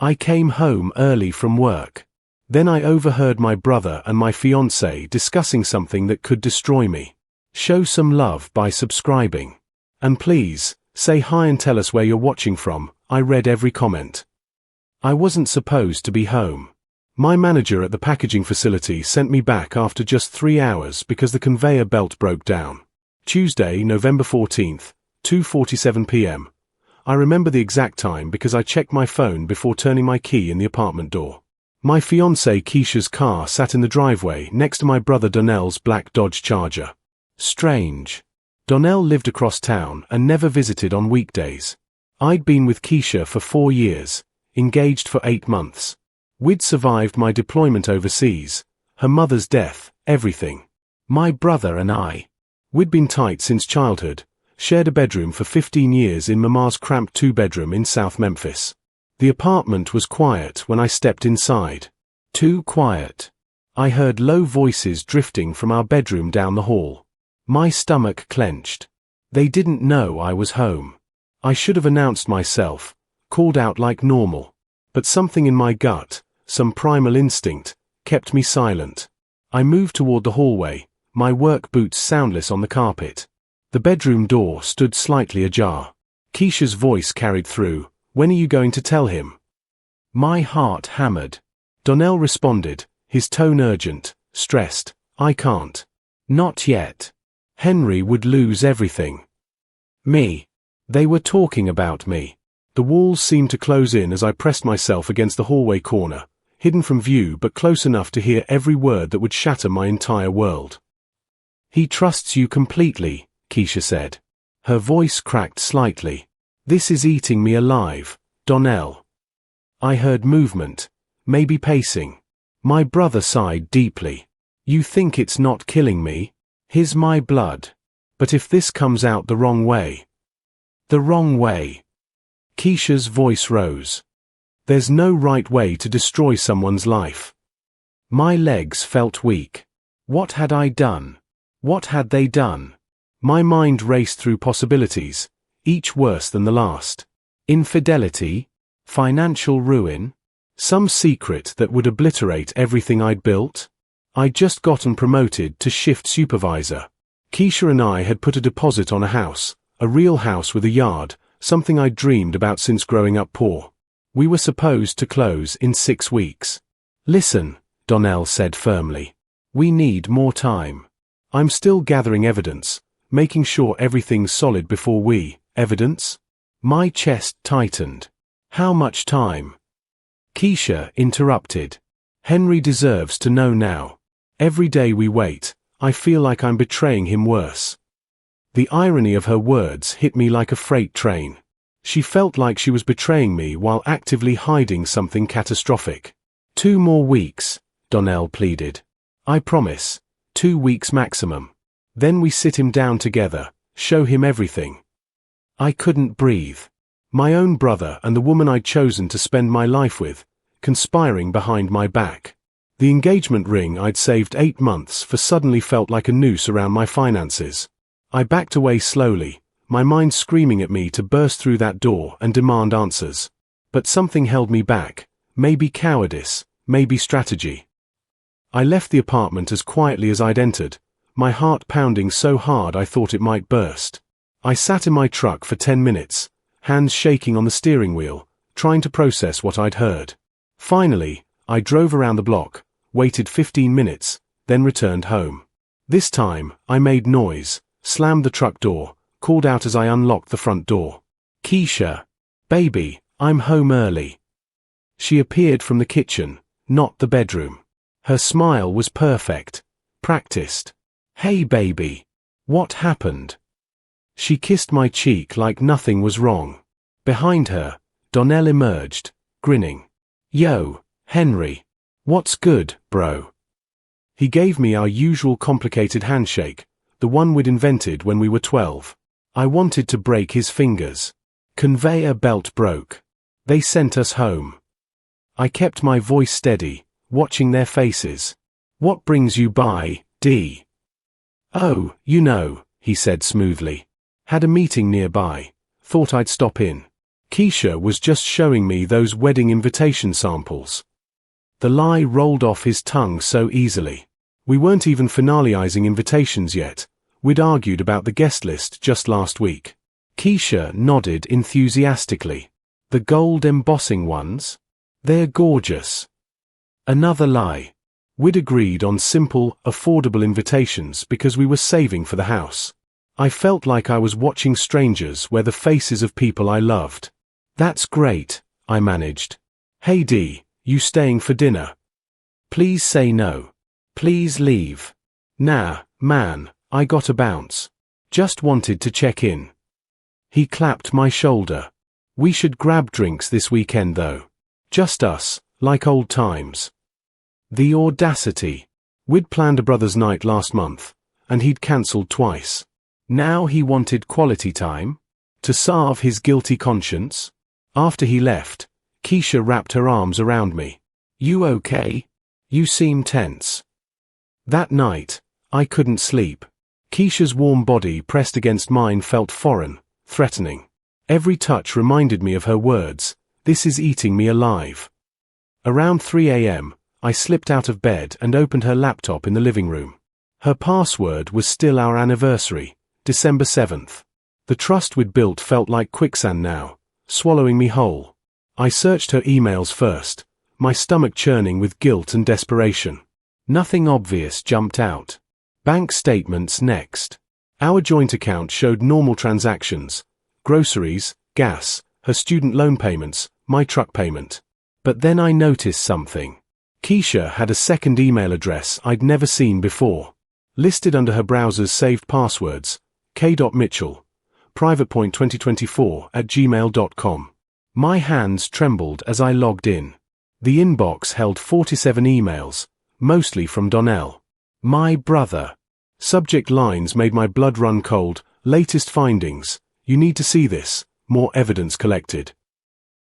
I came home early from work. Then I overheard my brother and my fiancée discussing something that could destroy me. Show some love by subscribing. And please, say hi and tell us where you're watching from. I read every comment. I wasn't supposed to be home. My manager at the packaging facility sent me back after just 3 hours because the conveyor belt broke down. Tuesday, November 14th, 2:47 p.m. I remember the exact time because I checked my phone before turning my key in the apartment door. My fiancée Keisha's car sat in the driveway next to my brother Donnell's black Dodge Charger. Strange. Donnell lived across town and never visited on weekdays. I'd been with Keisha for 4 years, engaged for 8 months. We'd survived my deployment overseas, her mother's death, everything. My brother and we'd been tight since childhood, shared a bedroom for 15 years in Mama's cramped 2-bedroom in South Memphis. The apartment was quiet when I stepped inside. Too quiet. I heard low voices drifting from our bedroom down the hall. My stomach clenched. They didn't know I was home. I should have announced myself, called out like normal. But something in my gut, some primal instinct, kept me silent. I moved toward the hallway, my work boots soundless on the carpet. The bedroom door stood slightly ajar. Keisha's voice carried through. When are you going to tell him? My heart hammered. Donnell responded, his tone urgent, stressed. I can't. Not yet. Henry would lose everything. Me. They were talking about me. The walls seemed to close in as I pressed myself against the hallway corner, hidden from view but close enough to hear every word that would shatter my entire world. He trusts you completely, Keisha said. Her voice cracked slightly. This is eating me alive, Donnell. I heard movement, maybe pacing. My brother sighed deeply. You think it's not killing me? Here's my blood. But if this comes out the wrong way. The wrong way. Keisha's voice rose. There's no right way to destroy someone's life. My legs felt weak. What had I done? What had they done? My mind raced through possibilities, each worse than the last. Infidelity? Financial ruin? Some secret that would obliterate everything I'd built? I'd just gotten promoted to shift supervisor. Keisha and I had put a deposit on a house, a real house with a yard, something I'd dreamed about since growing up poor. We were supposed to close in 6 weeks. Listen, Donnell said firmly. We need more time. I'm still gathering evidence, making sure everything's solid before we. Evidence? My chest tightened. How much time? Keisha interrupted. Henry deserves to know now. Every day we wait, I feel like I'm betraying him worse. The irony of her words hit me like a freight train. She felt like she was betraying me while actively hiding something catastrophic. 2 more weeks, Donnell pleaded. I promise. 2 weeks maximum. Then we sit him down together, show him everything. I couldn't breathe. My own brother and the woman I'd chosen to spend my life with, conspiring behind my back. The engagement ring I'd saved 8 months for suddenly felt like a noose around my finances. I backed away slowly, my mind screaming at me to burst through that door and demand answers. But something held me back, maybe cowardice, maybe strategy. I left the apartment as quietly as I'd entered, my heart pounding so hard I thought it might burst. I sat in my truck for 10 minutes, hands shaking on the steering wheel, trying to process what I'd heard. Finally, I drove around the block, waited 15 minutes, then returned home. This time, I made noise, slammed the truck door, called out as I unlocked the front door. Keisha. Baby, I'm home early. She appeared from the kitchen, not the bedroom. Her smile was perfect, practiced. Hey baby. What happened? She kissed my cheek like nothing was wrong. Behind her, Donnell emerged, grinning. Yo, Henry. What's good, bro? He gave me our usual complicated handshake, the one we'd invented when we were 12. I wanted to break his fingers. Conveyor belt broke. They sent us home. I kept my voice steady, watching their faces. What brings you by, D? Oh, you know, he said smoothly. Had a meeting nearby. Thought I'd stop in. Keisha was just showing me those wedding invitation samples. The lie rolled off his tongue so easily. We weren't even finalizing invitations yet. We'd argued about the guest list just last week. Keisha nodded enthusiastically. The gold embossing ones? They're gorgeous. Another lie. We'd agreed on simple, affordable invitations because we were saving for the house. I felt like I was watching strangers wear the faces of people I loved. That's great, I managed. Hey Dee, you staying for dinner? Please say no. Please leave. Nah, man, I gotta bounce. Just wanted to check in. He clapped my shoulder. We should grab drinks this weekend though. Just us, like old times. The audacity. We'd planned a brother's night last month, and he'd cancelled twice. Now he wanted quality time? To salve his guilty conscience? After he left, Keisha wrapped her arms around me. You okay? You seem tense. That night, I couldn't sleep. Keisha's warm body pressed against mine felt foreign, threatening. Every touch reminded me of her words, "This is eating me alive." Around 3 a.m., I slipped out of bed and opened her laptop in the living room. Her password was still our anniversary, December 7th. The trust we'd built felt like quicksand now, swallowing me whole. I searched her emails first, my stomach churning with guilt and desperation. Nothing obvious jumped out. Bank statements next. Our joint account showed normal transactions, groceries, gas, her student loan payments, my truck payment. But then I noticed something. Keisha had a second email address I'd never seen before. Listed under her browser's saved passwords, k.mitchell, privatepoint2024@gmail.com. My hands trembled as I logged in. The inbox held 47 emails, mostly from Donnell. My brother. Subject lines made my blood run cold. Latest findings. You need to see this. More evidence collected.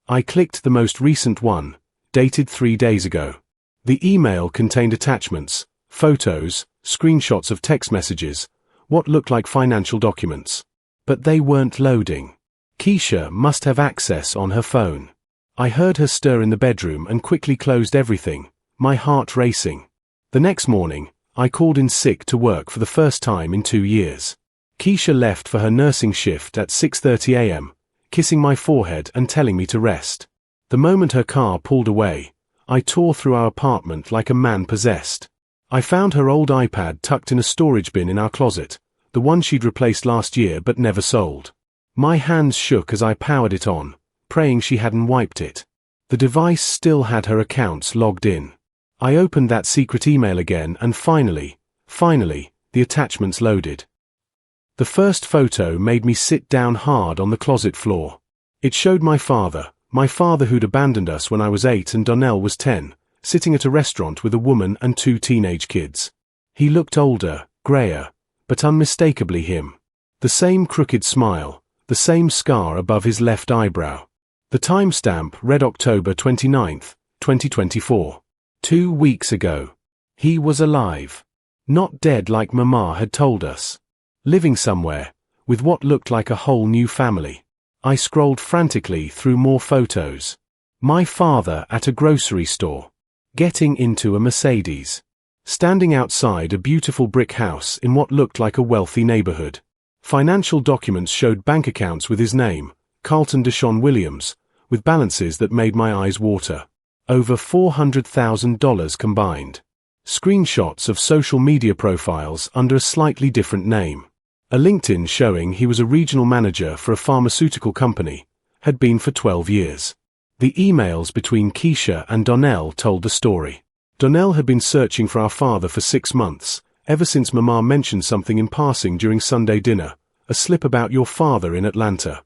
I clicked the most recent one, dated 3 days ago. The email contained attachments, photos, screenshots of text messages, what looked like financial documents. But they weren't loading. Keisha must have access on her phone. I heard her stir in the bedroom and quickly closed everything, my heart racing. The next morning, I called in sick to work for the first time in 2 years. Keisha left for her nursing shift at 6:30 a.m., kissing my forehead and telling me to rest. The moment her car pulled away, I tore through our apartment like a man possessed. I found her old iPad tucked in a storage bin in our closet, the one she'd replaced last year but never sold. My hands shook as I powered it on, praying she hadn't wiped it. The device still had her accounts logged in. I opened that secret email again and finally, the attachments loaded. The first photo made me sit down hard on the closet floor. It showed my father who'd abandoned us when I was 8 and Donnell was 10, sitting at a restaurant with a woman and 2 teenage kids. He looked older, grayer, but unmistakably him. The same crooked smile, the same scar above his left eyebrow. The timestamp read October 29th, 2024. 2 weeks ago. He was alive. Not dead like Mama had told us. Living somewhere, with what looked like a whole new family. I scrolled frantically through more photos. My father at a grocery store. Getting into a Mercedes. Standing outside a beautiful brick house in what looked like a wealthy neighborhood. Financial documents showed bank accounts with his name, Carlton Deshaun Williams, with balances that made my eyes water. Over $400,000 combined. Screenshots of social media profiles under a slightly different name. A LinkedIn showing he was a regional manager for a pharmaceutical company, had been for 12 years. The emails between Keisha and Donnell told the story. Donnell had been searching for our father for 6 months, ever since Mama mentioned something in passing during Sunday dinner, a slip about your father in Atlanta.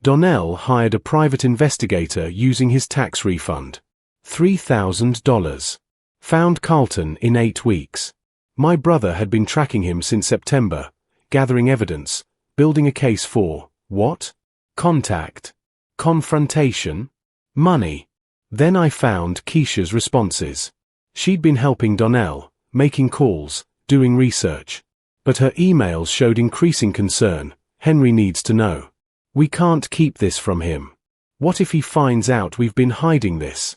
Donnell hired a private investigator using his tax refund. $3,000. Found Carlton in 8 weeks. My brother had been tracking him since September, gathering evidence, building a case for, what? Contact. Confrontation. Money. Then I found Keisha's responses. She'd been helping Donnell, making calls, doing research. But her emails showed increasing concern. Henry needs to know. We can't keep this from him. What if he finds out we've been hiding this?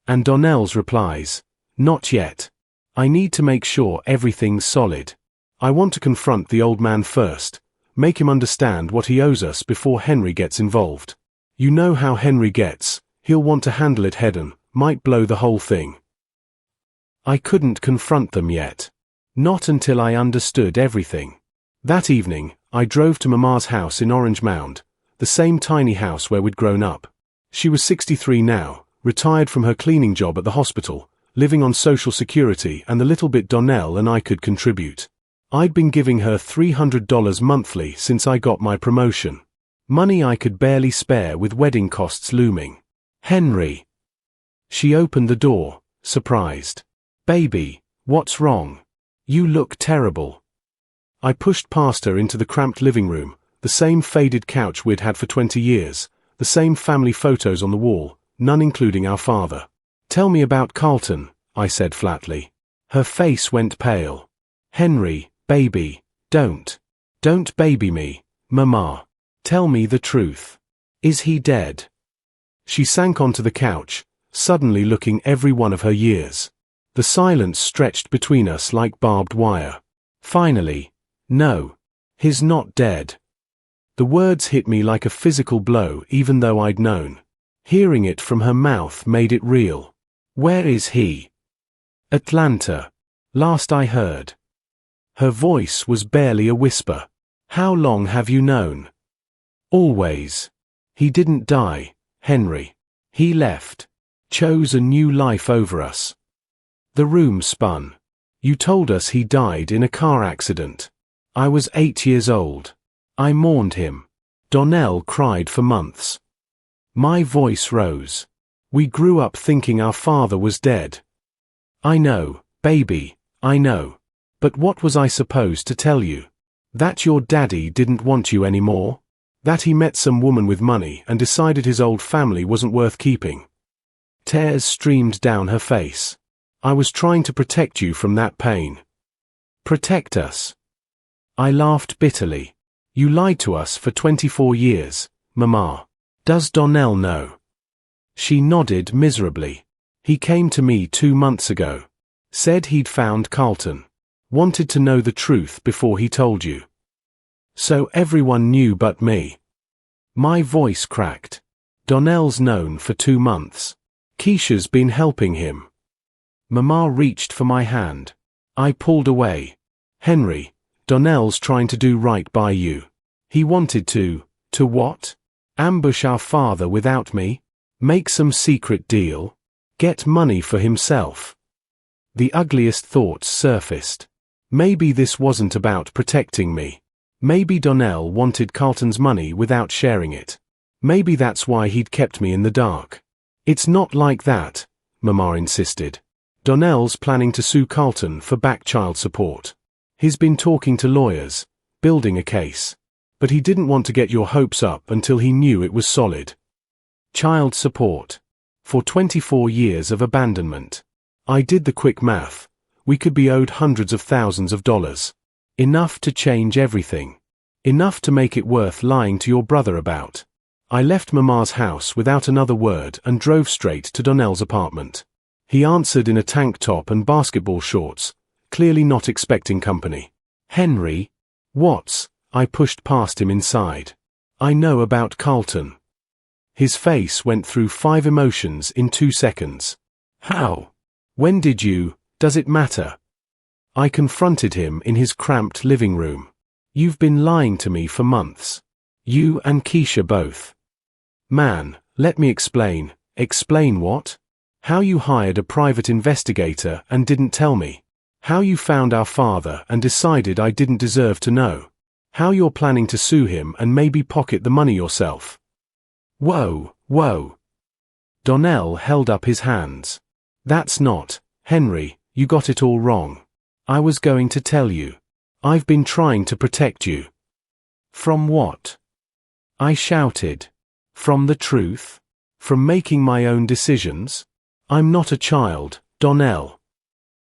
And Donnell's replies, not yet. I need to make sure everything's solid. I want to confront the old man first, make him understand what he owes us before Henry gets involved. You know how Henry gets, he'll want to handle it head-on, might blow the whole thing. I couldn't confront them yet. Not until I understood everything. That evening, I drove to Mama's house in Orange Mound, the same tiny house where we'd grown up. She was 63 now, retired from her cleaning job at the hospital, living on Social Security and the little bit Donnell and I could contribute. I'd been giving her $300 monthly since I got my promotion. Money I could barely spare with wedding costs looming. Henry. She opened the door, surprised. Baby, what's wrong? You look terrible. I pushed past her into the cramped living room, the same faded couch we'd had for 20 years, the same family photos on the wall, none including our father. Tell me about Carlton, I said flatly. Her face went pale. Henry, baby, don't baby me, Mama. Tell me the truth. Is he dead? She sank onto the couch, suddenly looking every one of her years. The silence stretched between us like barbed wire. Finally, no, he's not dead. The words hit me like a physical blow even though I'd known. Hearing it from her mouth made it real. Where is he? Atlanta. Last I heard. Her voice was barely a whisper. How long have you known? Always. He didn't die, Henry. He left. Chose a new life over us. The room spun. You told us he died in a car accident. I was 8 years old. I mourned him. Donnell cried for months. My voice rose. We grew up thinking our father was dead. I know, baby, I know. But what was I supposed to tell you? That your daddy didn't want you anymore? That he met some woman with money and decided his old family wasn't worth keeping? Tears streamed down her face. I was trying to protect you from that pain. Protect us. I laughed bitterly. You lied to us for 24 years, Mama. Does Donnell know? She nodded miserably. He came to me 2 months ago. Said he'd found Carlton. Wanted to know the truth before he told you. So everyone knew but me. My voice cracked. Donnell's known for 2 months. Keisha's been helping him. Mama reached for my hand. I pulled away. Henry, Donnell's trying to do right by you. He wanted to what? Ambush our father without me? Make some secret deal? Get money for himself? The ugliest thoughts surfaced. Maybe this wasn't about protecting me. Maybe Donnell wanted Carlton's money without sharing it. Maybe that's why he'd kept me in the dark. It's not like that, Mama insisted. Donnell's planning to sue Carlton for back child support. He's been talking to lawyers, building a case. But he didn't want to get your hopes up until he knew it was solid. Child support. For 24 years of abandonment. I did the quick math. We could be owed hundreds of thousands of dollars. Enough to change everything. Enough to make it worth lying to your brother about. I left Mama's house without another word and drove straight to Donnell's apartment. He answered in a tank top and basketball shorts, clearly not expecting company. Henry? What's? I pushed past him inside. I know about Carlton. His face went through 5 emotions in 2 seconds. How? When did you? Does it matter? I confronted him in his cramped living room. You've been lying to me for months. You and Keisha both. Man, let me explain. Explain what? How you hired a private investigator and didn't tell me. How you found our father and decided I didn't deserve to know. How you're planning to sue him and maybe pocket the money yourself. Whoa, whoa. Donnell held up his hands. That's not, Henry, you got it all wrong. I was going to tell you. I've been trying to protect you. From what? I shouted. From the truth? From making my own decisions? I'm not a child, Donnell.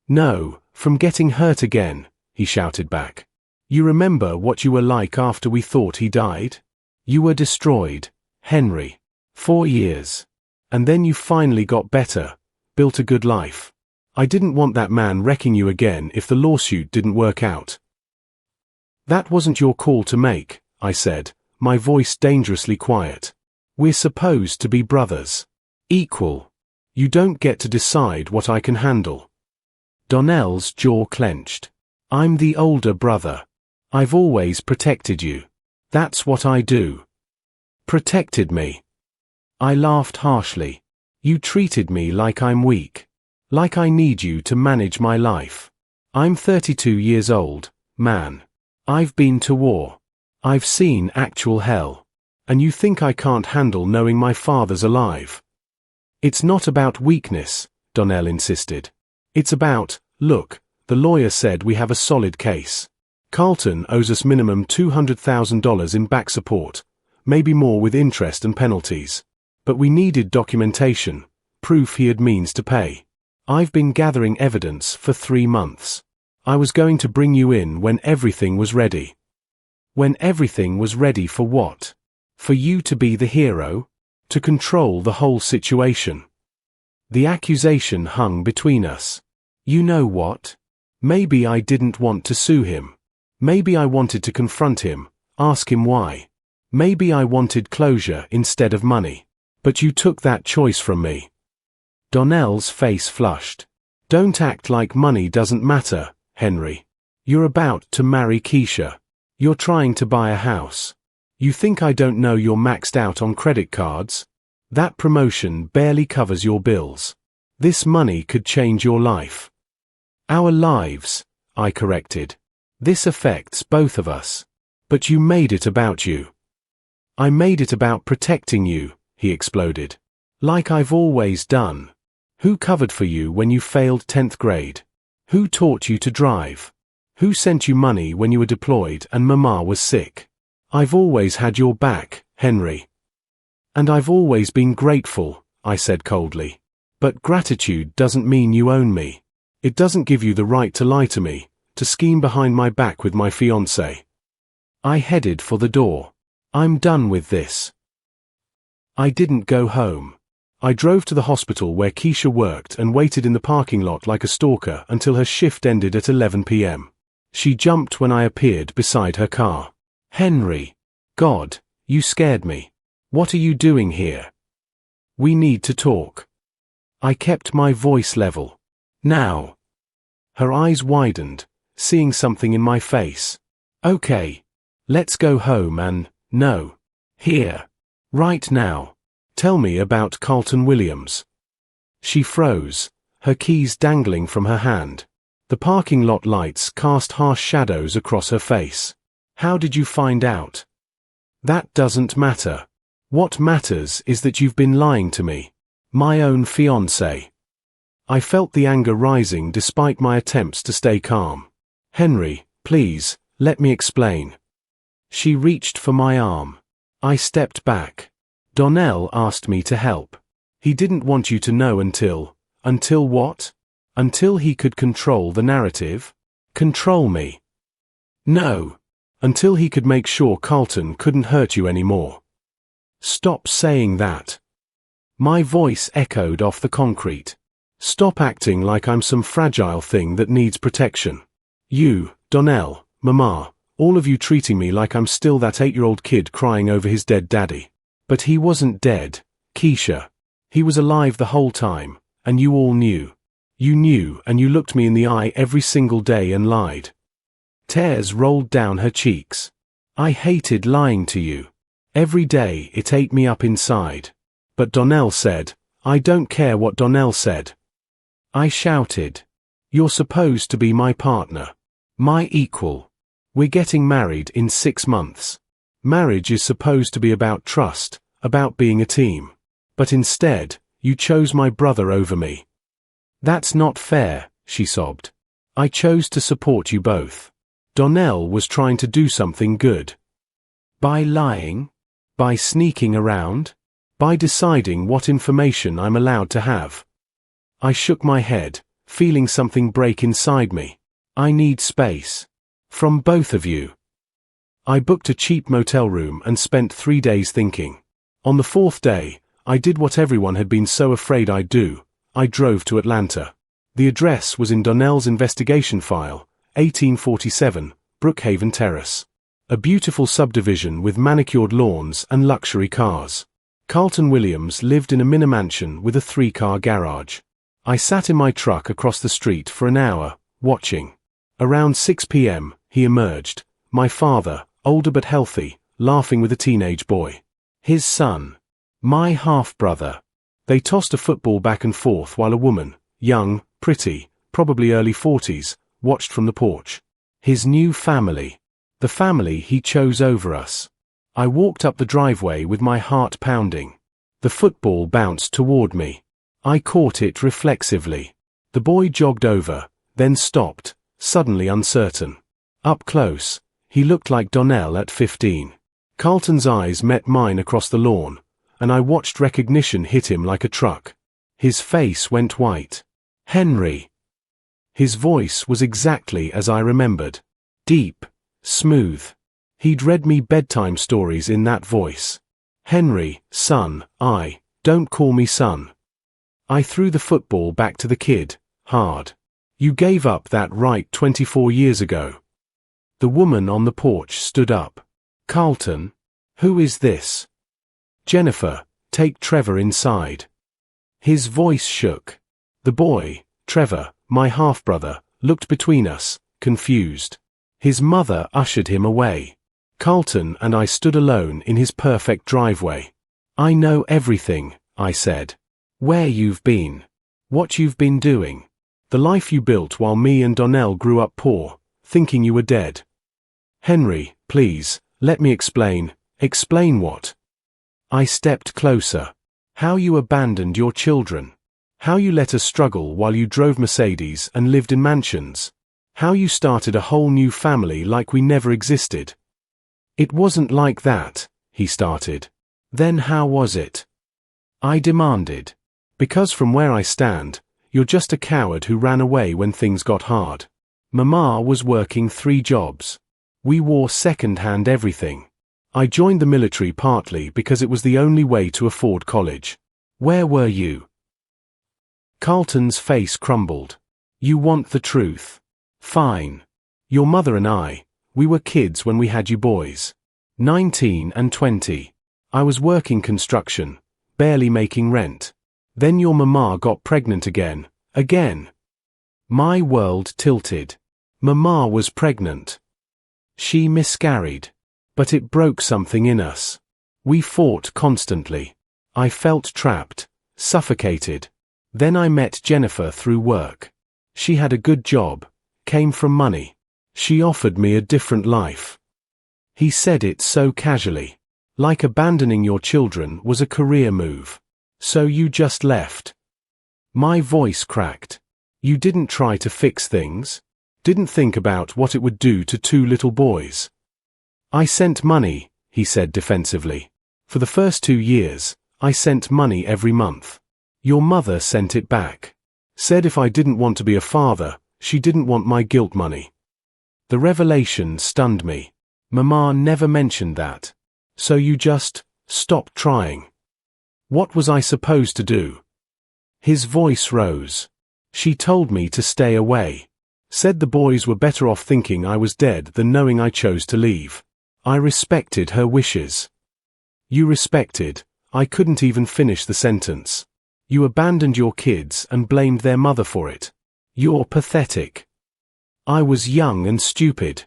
No, from getting hurt again, he shouted back. You remember what you were like after we thought he died? You were destroyed, Henry. 4 years. And then you finally got better, built a good life. I didn't want that man wrecking you again if the lawsuit didn't work out. That wasn't your call to make, I said, my voice dangerously quiet. We're supposed to be brothers. Equal. You don't get to decide what I can handle. Donnell's jaw clenched. I'm the older brother. I've always protected you. That's what I do. Protected me. I laughed harshly. You treated me like I'm weak. Like I need you to manage my life. I'm 32 years old, man. I've been to war. I've seen actual hell. And you think I can't handle knowing my father's alive? It's not about weakness, Donnell insisted. It's about, look, the lawyer said we have a solid case. Carlton owes us minimum $200,000 in back support, maybe more with interest and penalties. But we needed documentation, proof he had means to pay. I've been gathering evidence for 3 months. I was going to bring you in when everything was ready. When everything was ready for what? For you to be the hero? To control the whole situation. The accusation hung between us. You know what? Maybe I didn't want to sue him. Maybe I wanted to confront him, ask him why. Maybe I wanted closure instead of money. But you took that choice from me. Donnell's face flushed. Don't act like money doesn't matter, Henry. You're about to marry Keisha. You're trying to buy a house. You think I don't know you're maxed out on credit cards? That promotion barely covers your bills. This money could change your life. Our lives, I corrected. This affects both of us. But you made it about you. I made it about protecting you, he exploded. Like I've always done. Who covered for you when you failed 10th grade? Who taught you to drive? Who sent you money when you were deployed and Mama was sick? I've always had your back, Henry. And I've always been grateful, I said coldly. But gratitude doesn't mean you own me. It doesn't give you the right to lie to me, to scheme behind my back with my fiancée. I headed for the door. I'm done with this. I didn't go home. I drove to the hospital where Keisha worked and waited in the parking lot like a stalker until her shift ended at 11 p.m. She jumped when I appeared beside her car. Henry. God, you scared me. What are you doing here? We need to talk. I kept my voice level. Now. Her eyes widened, seeing something in my face. Okay. Let's go home and, no. Here. Right now. Tell me about Carlton Williams. She froze, her keys dangling from her hand. The parking lot lights cast harsh shadows across her face. How did you find out? That doesn't matter. What matters is that you've been lying to me. My own fiancé. I felt the anger rising despite my attempts to stay calm. Henry, please, let me explain. She reached for my arm. I stepped back. Donnell asked me to help. He didn't want you to know until what? Until he could control the narrative? Control me. No. Until he could make sure Carlton couldn't hurt you anymore. Stop saying that. My voice echoed off the concrete. Stop acting like I'm some fragile thing that needs protection. You, Donnell, Mama, all of you treating me like I'm still that 8-year-old kid crying over his dead daddy. But he wasn't dead, Keisha. He was alive the whole time, and you all knew. You knew, and you looked me in the eye every single day and lied. Tears rolled down her cheeks. I hated lying to you. Every day it ate me up inside. But Donnell said, I don't care what Donnell said. I shouted. You're supposed to be my partner. My equal. We're getting married in 6 months. Marriage is supposed to be about trust, about being a team. But instead, you chose my brother over me. That's not fair, she sobbed. I chose to support you both. Donnell was trying to do something good. By lying? By sneaking around? By deciding what information I'm allowed to have? I shook my head, feeling something break inside me. I need space. From both of you. I booked a cheap motel room and spent 3 days thinking. On the 4th day, I did what everyone had been so afraid I'd do. I drove to Atlanta. The address was in Donnell's investigation file, 1847, Brookhaven Terrace. A beautiful subdivision with manicured lawns and luxury cars. Carlton Williams lived in a mini-mansion with a 3-car garage. I sat in my truck across the street for an hour, watching. Around 6 p.m., he emerged, my father, older but healthy, laughing with a teenage boy. His son. My half-brother. They tossed a football back and forth while a woman, young, pretty, probably early 40s, watched from the porch. His new family. The family he chose over us. I walked up the driveway with my heart pounding. The football bounced toward me. I caught it reflexively. The boy jogged over, then stopped, suddenly uncertain. Up close, he looked like Donnell at 15. Carlton's eyes met mine across the lawn, and I watched recognition hit him like a truck. His face went white. Henry. His voice was exactly as I remembered. Deep, smooth. He'd read me bedtime stories in that voice. Henry, son, don't call me son. I threw the football back to the kid, hard. You gave up that right 24 years ago. The woman on the porch stood up. Carlton? Who is this? Jennifer, take Trevor inside. His voice shook. The boy, Trevor, my half-brother, looked between us, confused. His mother ushered him away. Carlton and I stood alone in his perfect driveway. I know everything, I said. Where you've been. What you've been doing. The life you built while me and Donnell grew up poor, thinking you were dead. Henry, please, let me explain. Explain what? I stepped closer. How you abandoned your children. How you let us struggle while you drove Mercedes and lived in mansions. How you started a whole new family like we never existed. It wasn't like that, he started. Then how was it? I demanded. Because from where I stand, you're just a coward who ran away when things got hard. Mama was working 3 jobs. We wore second-hand everything. I joined the military partly because it was the only way to afford college. Where were you? Carlton's face crumbled. You want the truth. Fine. Your mother and I, we were kids when we had you boys. 19 and 20. I was working construction, barely making rent. Then your mama got pregnant again. My world tilted. Mama was pregnant. She miscarried. But it broke something in us. We fought constantly. I felt trapped, suffocated. Then I met Jennifer through work. She had a good job, came from money. She offered me a different life. He said it so casually. Like abandoning your children was a career move. So you just left. My voice cracked. You didn't try to fix things? Didn't think about what it would do to 2 little boys? I sent money, he said defensively. For the first 2 years, I sent money every month. Your mother sent it back. Said if I didn't want to be a father, she didn't want my guilt money. The revelation stunned me. Mama never mentioned that. So you just stopped trying. What was I supposed to do? His voice rose. She told me to stay away. Said the boys were better off thinking I was dead than knowing I chose to leave. I respected her wishes. You respected. I couldn't even finish the sentence. You abandoned your kids and blamed their mother for it. You're pathetic. I was young and stupid.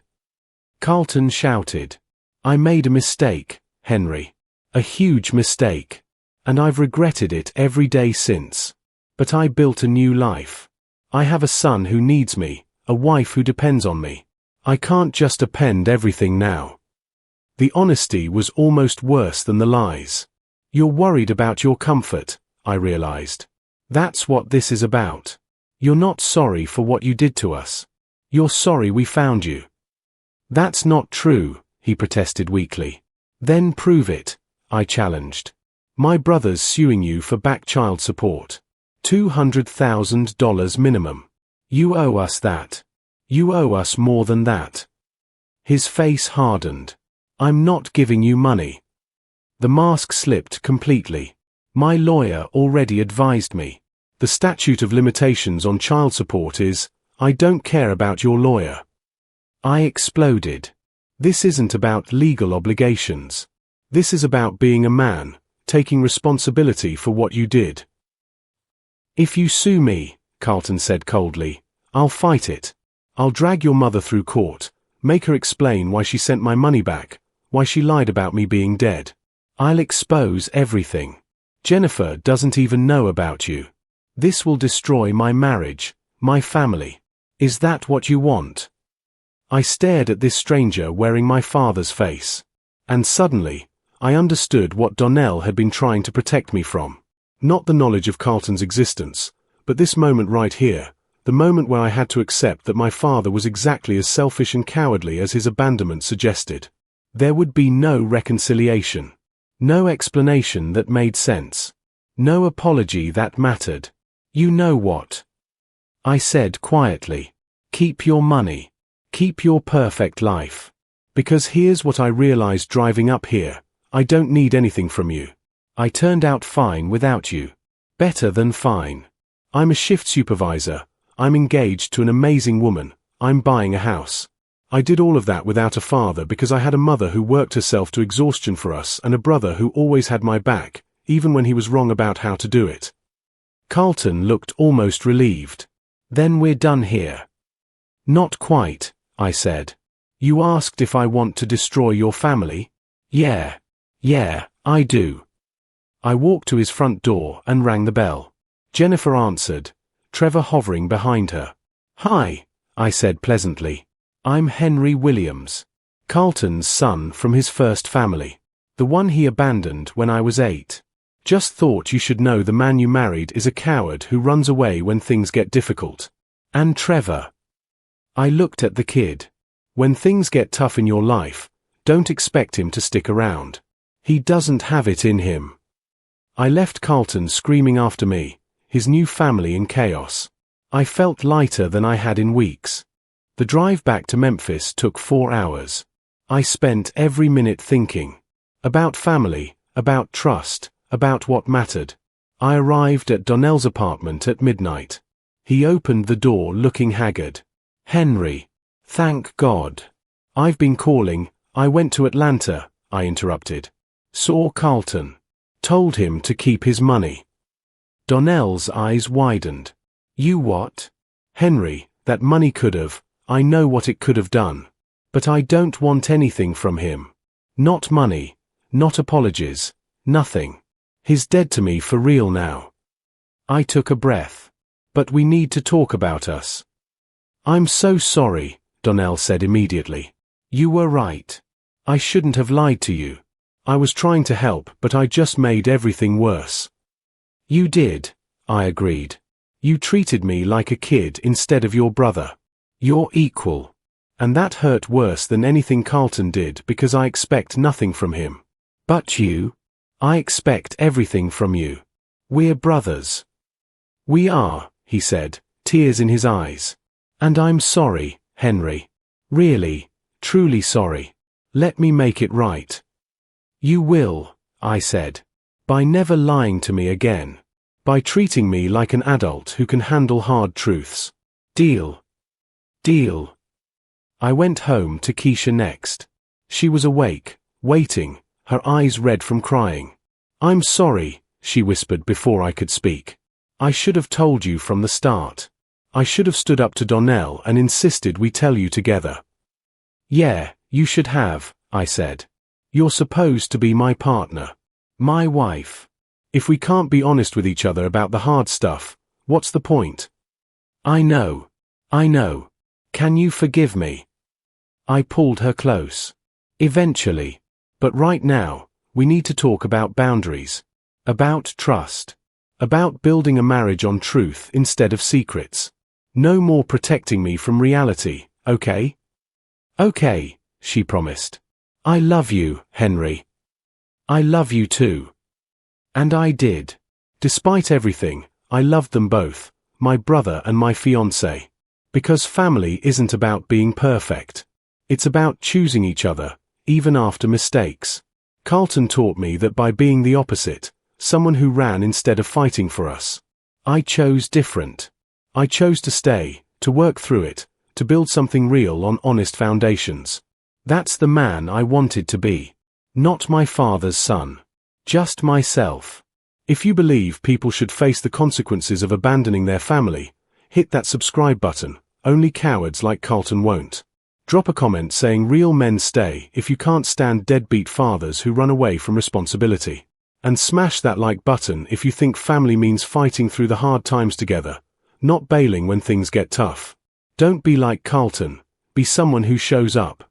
Carlton shouted. I made a mistake, Henry. A huge mistake. And I've regretted it every day since. But I built a new life. I have a son who needs me, a wife who depends on me. I can't just append everything now. The honesty was almost worse than the lies. You're worried about your comfort, I realized. That's what this is about. You're not sorry for what you did to us. You're sorry we found you. That's not true, he protested weakly. Then prove it, I challenged. My brother's suing you for back child support. $200,000 minimum. You owe us that. You owe us more than that. His face hardened. I'm not giving you money. The mask slipped completely. My lawyer already advised me. The statute of limitations on child support is, I don't care about your lawyer. I exploded. This isn't about legal obligations. This is about being a man, taking responsibility for what you did. If you sue me, Carlton said coldly, I'll fight it. I'll drag your mother through court, make her explain why she sent my money back, why she lied about me being dead. I'll expose everything. Jennifer doesn't even know about you. This will destroy my marriage, my family. Is that what you want? I stared at this stranger wearing my father's face. And suddenly, I understood what Donnell had been trying to protect me from. Not the knowledge of Carlton's existence, but this moment right here, the moment where I had to accept that my father was exactly as selfish and cowardly as his abandonment suggested. There would be no reconciliation. No explanation that made sense. No apology that mattered. You know what? I said quietly. Keep your money. Keep your perfect life. Because here's what I realized driving up here. I don't need anything from you. I turned out fine without you. Better than fine. I'm a shift supervisor. I'm engaged to an amazing woman. I'm buying a house. I did all of that without a father because I had a mother who worked herself to exhaustion for us and a brother who always had my back, even when he was wrong about how to do it. Carlton looked almost relieved. Then we're done here. Not quite, I said. You asked if I want to destroy your family? Yeah, I do. I walked to his front door and rang the bell. Jennifer answered, Trevor hovering behind her. Hi, I said pleasantly. I'm Henry Williams. Carlton's son from his first family. The one he abandoned when I was 8. Just thought you should know the man you married is a coward who runs away when things get difficult. And Trevor. I looked at the kid. When things get tough in your life, don't expect him to stick around. He doesn't have it in him. I left Carlton screaming after me, his new family in chaos. I felt lighter than I had in weeks. The drive back to Memphis took 4 hours. I spent every minute thinking. About family, about trust, about what mattered. I arrived at Donnell's apartment at midnight. He opened the door looking haggard. Henry. Thank God. I've been calling. I went to Atlanta, I interrupted. Saw Carlton. Told him to keep his money. Donnell's eyes widened. You what? Henry, that money could have. I know what it could have done. But I don't want anything from him. Not money, not apologies, nothing. He's dead to me for real now. I took a breath. But we need to talk about us. I'm so sorry, Donnell said immediately. You were right. I shouldn't have lied to you. I was trying to help, but I just made everything worse. You did, I agreed. You treated me like a kid instead of your brother. Your equal. And that hurt worse than anything Carlton did because I expect nothing from him. But you? I expect everything from you. We're brothers. We are, he said, tears in his eyes. And I'm sorry, Henry. Really, truly sorry. Let me make it right. You will, I said. By never lying to me again. By treating me like an adult who can handle hard truths. Deal. Deal. I went home to Keisha next. She was awake, waiting, her eyes red from crying. I'm sorry, she whispered before I could speak. I should have told you from the start. I should have stood up to Donnell and insisted we tell you together. Yeah, you should have, I said. You're supposed to be my partner. My wife. If we can't be honest with each other about the hard stuff, what's the point? I know. Can you forgive me? I pulled her close. Eventually. But right now, we need to talk about boundaries. About trust. About building a marriage on truth instead of secrets. No more protecting me from reality, okay? Okay, she promised. I love you, Henry. I love you too. And I did. Despite everything, I loved them both, my brother and my fiancée. Because family isn't about being perfect. It's about choosing each other, even after mistakes. Carlton taught me that by being the opposite, someone who ran instead of fighting for us. I chose different. I chose to stay, to work through it, to build something real on honest foundations. That's the man I wanted to be. Not my father's son. Just myself. If you believe people should face the consequences of abandoning their family, hit that subscribe button. Only cowards like Carlton won't. Drop a comment saying real men stay if you can't stand deadbeat fathers who run away from responsibility. And smash that like button if you think family means fighting through the hard times together, not bailing when things get tough. Don't be like Carlton. Be someone who shows up.